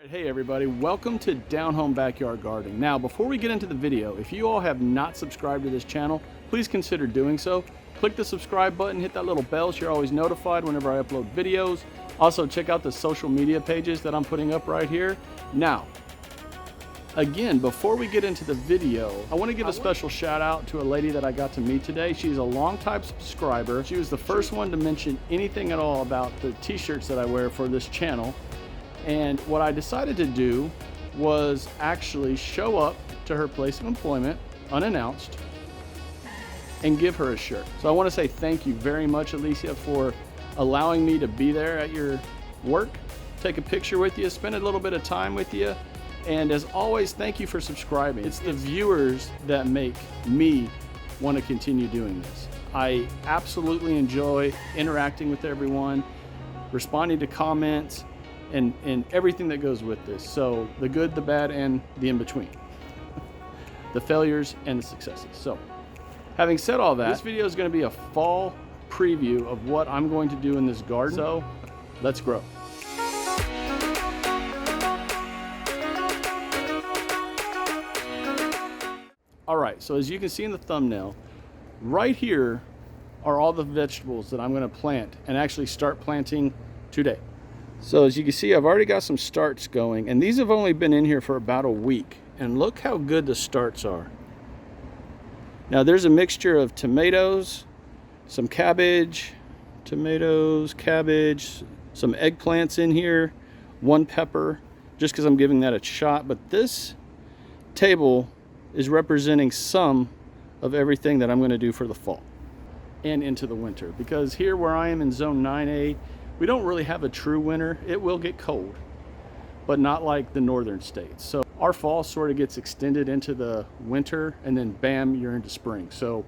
Hey everybody, welcome to Down Home Backyard Gardening. Now, before we get into the video, if you all have not subscribed to this channel, please consider doing so. Click the subscribe button, hit that little bell so you're always notified whenever I upload videos. Also, check out the social media pages that I'm putting up right here. Now, again, before we get into the video, I want to give a special shout out to a lady that I got to meet today. She's a long-time subscriber. She was the first one to mention anything at all about the t-shirts that I wear for this channel. And what I decided to do was actually show up to her place of employment unannounced and give her a shirt. So I want to say thank you very much, Alicia, for allowing me to be there at your work, take a picture with you, spend a little bit of time with you. And as always, thank you for subscribing. It's the viewers that make me want to continue doing this. I absolutely enjoy interacting with everyone, responding to comments, and everything that goes with this. So the good, the bad, and the in-between. The failures and the successes. So having said all that, this video is going to be a fall preview of what I'm going to do in this garden. So let's grow. All right, so as you can see in the thumbnail, right here are all the vegetables that I'm going to plant and actually start planting today. So as you can see, I've already got some starts going, and these have only been in here for about a week. And look how good the starts are. Now there's a mixture of tomatoes, some cabbage, tomatoes, cabbage, some eggplants in here, one pepper, just because I'm giving that a shot. But this table is representing some of everything that I'm going to do for the fall and into the winter. Because here where I am in zone 9A, we don't really have a true winter. It will get cold, but not like the northern states. So our fall sort of gets extended into the winter, and then bam, you're into spring. So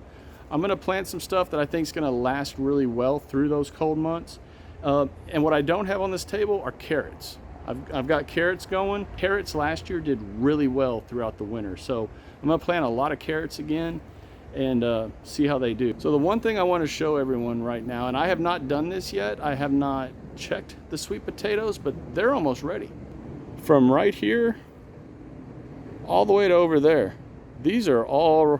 I'm gonna plant some stuff that I think is gonna last really well through those cold months. And what I don't have on this table are carrots. I've got carrots going. Carrots last year did really well throughout the winter. So I'm gonna plant a lot of carrots again and see how they do. So the one thing I want to show everyone right now, and I have not done this yet, I have not checked the sweet potatoes, but they're almost ready. From right here all the way to over there, these are all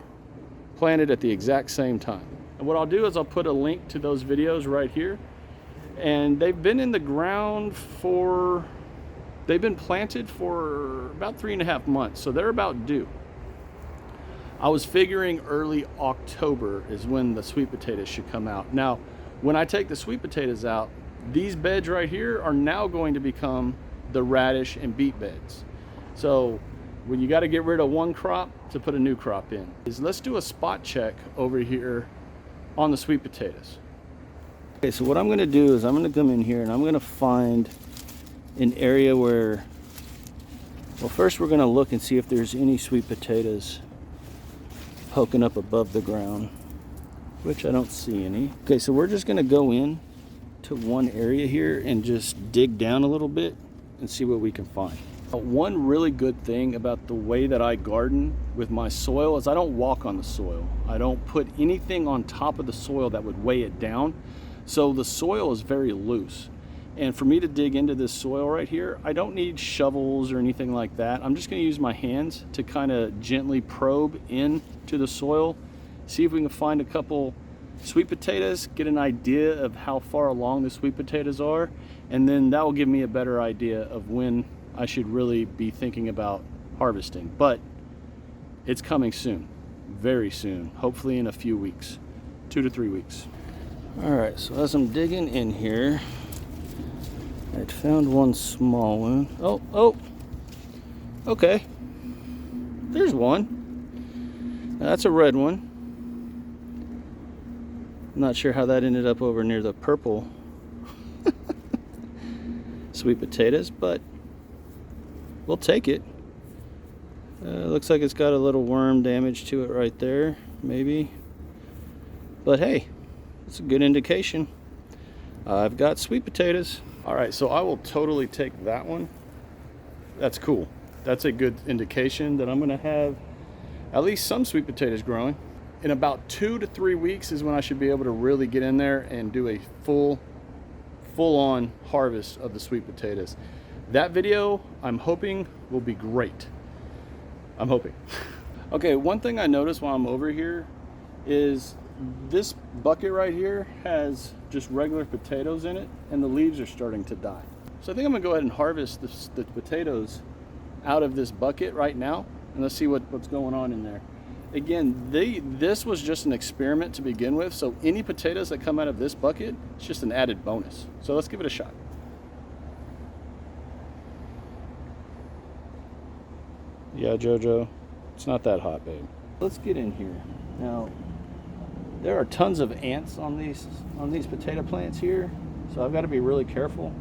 planted at the exact same time. And what I'll do is I'll put a link to those videos right here. And they've been in the ground they've been planted for about 3.5 months, so they're about due. I was figuring early October is when the sweet potatoes should come out. Now, when I take the sweet potatoes out, these beds right here are now going to become the radish and beet beds. So when you got to get rid of one crop to put a new crop in, let's do a spot check over here on the sweet potatoes. Okay, so what I'm going to do is I'm going to come in here and I'm going to find an area where, well, first we're going to look and see if there's any sweet potatoes poking up above the ground, which I don't see any. Okay, so we're just going to go in to one area here and just dig down a little bit and see what we can find. One really good thing about the way that I garden with my soil is I don't walk on the soil. I don't put anything on top of the soil that would weigh it down. So the soil is very loose. And for me to dig into this soil right here, I don't need shovels or anything like that. I'm just going to use my hands to kind of gently probe into the soil, see if we can find a couple sweet potatoes, get an idea of how far along the sweet potatoes are, and then that will give me a better idea of when I should really be thinking about harvesting. But it's coming soon, very soon, hopefully in a few weeks, 2 to 3 weeks. All right, so as I'm digging in here, I found one small one. Oh, okay. There's one. Now, that's a red one. I'm not sure how that ended up over near the purple sweet potatoes, but we'll take it. Looks like it's got a little worm damage to it right there, maybe. But hey, it's a good indication. I've got sweet potatoes. All right, so I will totally take that one. That's cool. That's a good indication that I'm going to have at least some sweet potatoes growing. In about 2 to 3 weeks is when I should be able to really get in there and do a full-on harvest of the sweet potatoes. That video, I'm hoping, will be great. I'm hoping. Okay, one thing I noticed while I'm over here is this bucket right here has just regular potatoes in it, and the leaves are starting to die. So I think I'm gonna go ahead and harvest the potatoes out of this bucket right now, and let's see what's going on in there. Again, this was just an experiment to begin with, so any potatoes that come out of this bucket, it's just an added bonus. So let's give it a shot. Yeah, Jojo, it's not that hot, babe. Let's get in here. Now, there are tons of ants on these potato plants here, so I've got to be really careful.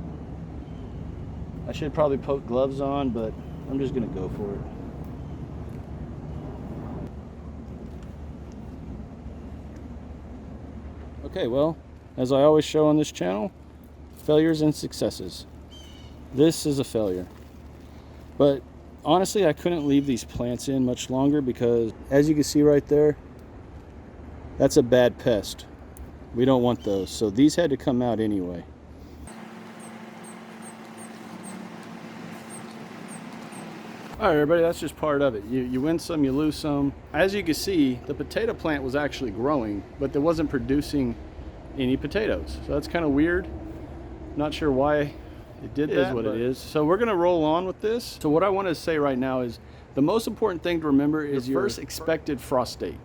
I should probably put gloves on, but I'm just gonna go for it. Okay, well, as I always show on this channel, failures and successes. This is a failure. But honestly, I couldn't leave these plants in much longer because, as you can see right there, that's a bad pest. We don't want those, so these had to come out anyway. All right, everybody, that's just part of it. You win some, you lose some. As you can see, the potato plant was actually growing, but it wasn't producing any potatoes. So that's kind of weird. Not sure why it did that. It is what it is. So we're gonna roll on with this. So what I want to say right now is the most important thing to remember is your first expected frost date.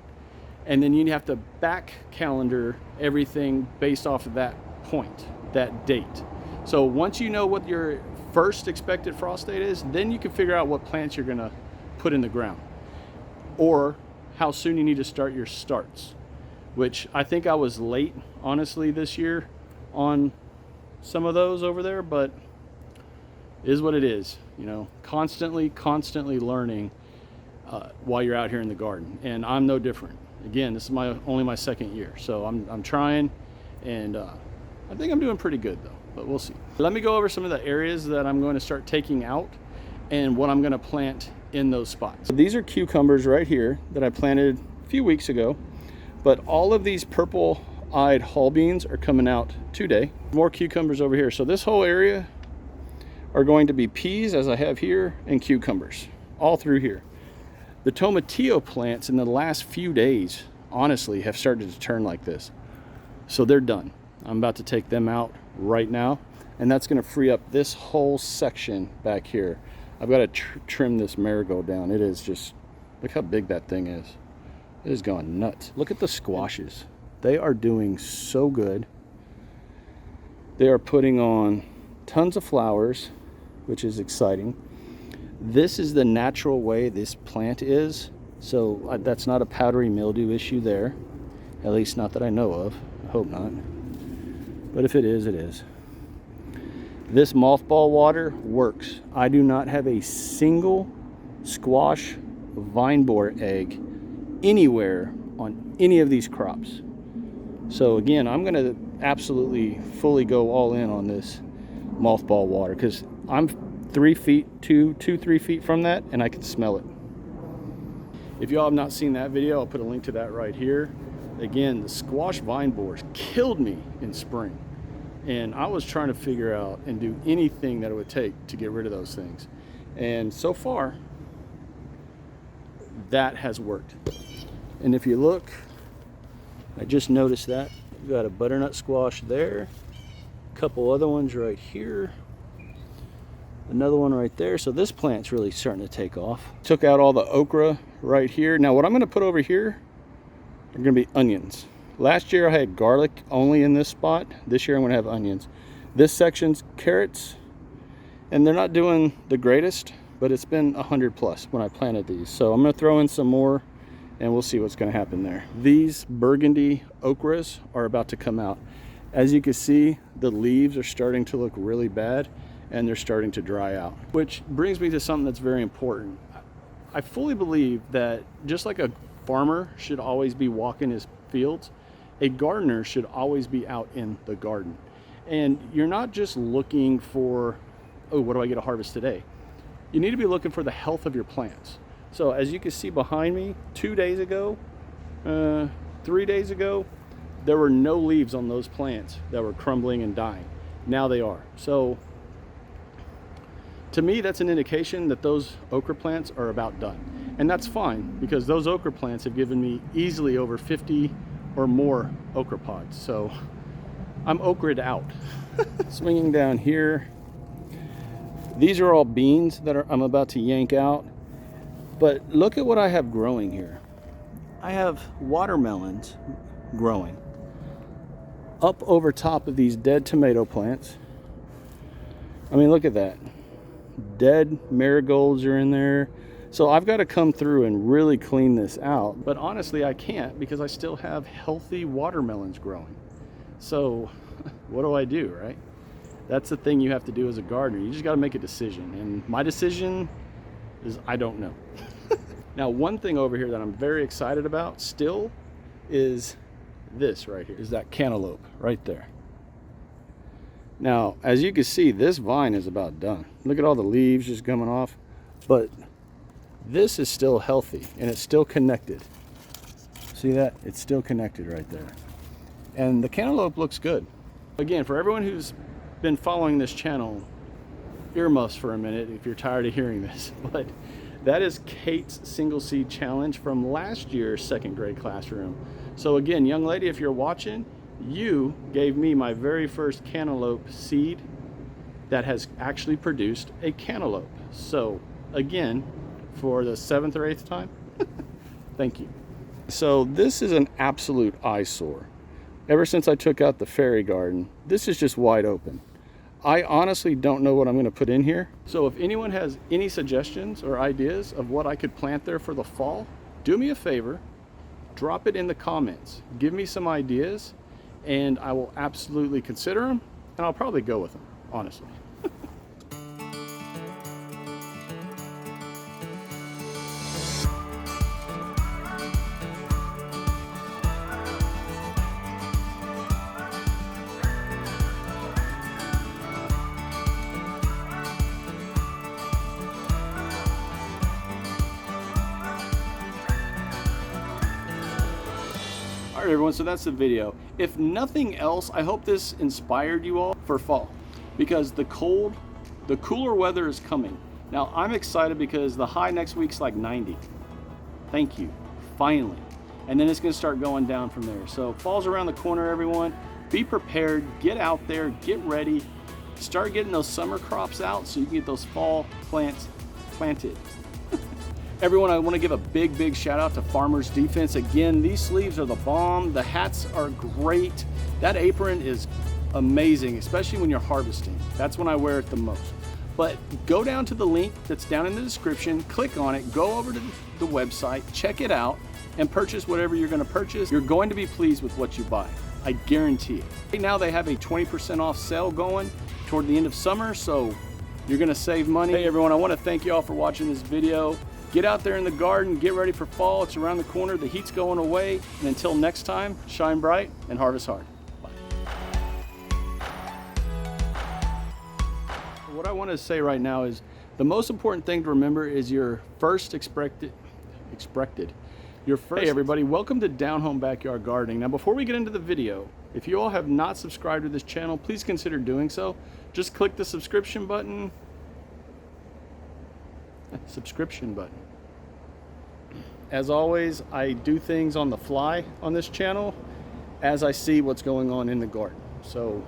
And then you have to back calendar everything based off of that point, that date. So once you know what your first expected frost date is, then you can figure out what plants you're gonna put in the ground, or how soon you need to start your starts, which I think I was late, honestly, this year on some of those over there, but it is what it is. You know, constantly learning while you're out here in the garden, and I'm no different. Again, this is only my second year, so I'm trying, and I think I'm doing pretty good though, but we'll see. Let me go over some of the areas that I'm going to start taking out and what I'm going to plant in those spots. So these are cucumbers right here that I planted a few weeks ago, but all of these purple-eyed hull beans are coming out today. More cucumbers over here. So this whole area are going to be peas, as I have here, and cucumbers all through here. The tomatillo plants in the last few days, honestly, have started to turn like this. So they're done. I'm about to take them out right now, and that's going to free up this whole section back here. I've got to trim this marigold down. It is just, look how big that thing is. It is going nuts. Look at the squashes. They are doing so good. They are putting on tons of flowers, which is exciting. This is the natural way this plant is, so that's not a powdery mildew issue there, at least not that I know of. I hope not, but if it is, it is. This mothball water works. I do not have a single squash vine borer egg anywhere on any of these crops. So again, I'm going to absolutely fully go all in on this mothball water, because I'm 3 feet, 3 feet from that, and I can smell it. If y'all have not seen that video, I'll put a link to that right here. Again, the squash vine borers killed me in spring, and I was trying to figure out and do anything that it would take to get rid of those things, and so far that has worked. And if you look, I just noticed that we've got a butternut squash there, a couple other ones right here, another one right there. So this plant's really starting to take off. Took out all the okra right here. Now what I'm going to put over here are going to be onions. Last year I had garlic only in this spot. This year I'm going to have onions. This section's carrots, and they're not doing the greatest, but it's been 100 plus when I planted these. So I'm going to throw in some more, and we'll see what's going to happen there. These burgundy okras are about to come out. As you can see, the leaves are starting to look really bad, and they're starting to dry out. Which brings me to something that's very important. I fully believe that just like a farmer should always be walking his fields, a gardener should always be out in the garden. And you're not just looking for, oh, what do I get to harvest today? You need to be looking for the health of your plants. So as you can see behind me, 2 days ago, 3 days ago, there were no leaves on those plants that were crumbling and dying. Now they are. So to me, that's an indication that those okra plants are about done. And that's fine, because those okra plants have given me easily over 50 or more okra pods. So I'm okra'd out. Swinging down here, these are all beans that I'm about to yank out. But look at what I have growing here. I have watermelons growing up over top of these dead tomato plants. I mean, look at that. Dead marigolds are in there. So I've got to come through and really clean this out. But honestly, I can't, because I still have healthy watermelons growing. So what do I do, right? That's the thing you have to do as a gardener. You just got to make a decision. And my decision is I don't know. Now, one thing over here that I'm very excited about still is this right here, is that cantaloupe right there. Now, as you can see, this vine is about done. Look at all the leaves just coming off. But this is still healthy and it's still connected. See that? It's still connected right there. And the cantaloupe looks good. Again, for everyone who's been following this channel, earmuffs for a minute if you're tired of hearing this, but that is Kate's single seed challenge from last year's second grade classroom. So again, young lady, if you're watching, you gave me my very first cantaloupe seed that has actually produced a cantaloupe. So again, for the 7th or 8th time, thank you. So this is an absolute eyesore. Ever since I took out the fairy garden, this is just wide open. I honestly don't know what I'm going to put in here. So if anyone has any suggestions or ideas of what I could plant there for the fall, do me a favor, drop it in the comments. Give me some ideas and I will absolutely consider them, and I'll probably go with them, honestly. Alright everyone, so that's the video. If nothing else, I hope this inspired you all for fall, because the cooler weather is coming. Now I'm excited because the high next week's like 90. Thank you, finally. And then it's gonna start going down from there. So fall's around the corner, everyone. Be prepared, get out there, get ready, start getting those summer crops out so you can get those fall plants planted. Everyone, I want to give a big shout out to Farmer's Defense. Again, these sleeves are the bomb. The hats are great. That apron is amazing, especially when you're harvesting. That's when I wear it the most. But go down to the link that's down in the description, click on it, go over to the website, check it out, and purchase whatever you're going to purchase. You're going to be pleased with what you buy. I guarantee it. Right now they have a 20% off sale going toward the end of summer, so you're going to save money. Hey everyone, I want to thank you all for watching this video. Get out there in the garden, get ready for fall. It's around the corner, the heat's going away. And until next time, shine bright and harvest hard. Bye. What I want to say right now is the most important thing to remember is your first Hey everybody, welcome to Down Home Backyard Gardening. Now before we get into the video, if you all have not subscribed to this channel, please consider doing so. Just click the subscription button. As always, I do things on the fly on this channel as I see what's going on in the garden. So,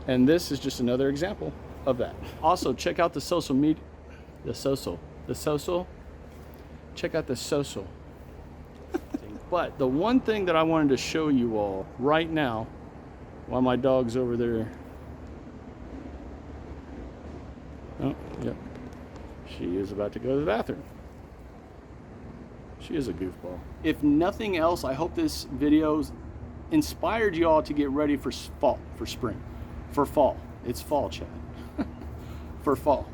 and this is just another example of that. Also, check out the social media, check out the social. But the one thing that I wanted to show you all right now, while my dog's over there. Oh, yep. She is about to go to the bathroom. She is a goofball. If nothing else, I hope this video's inspired you all to get ready for fall, for spring, for fall. It's fall, Chad. For fall.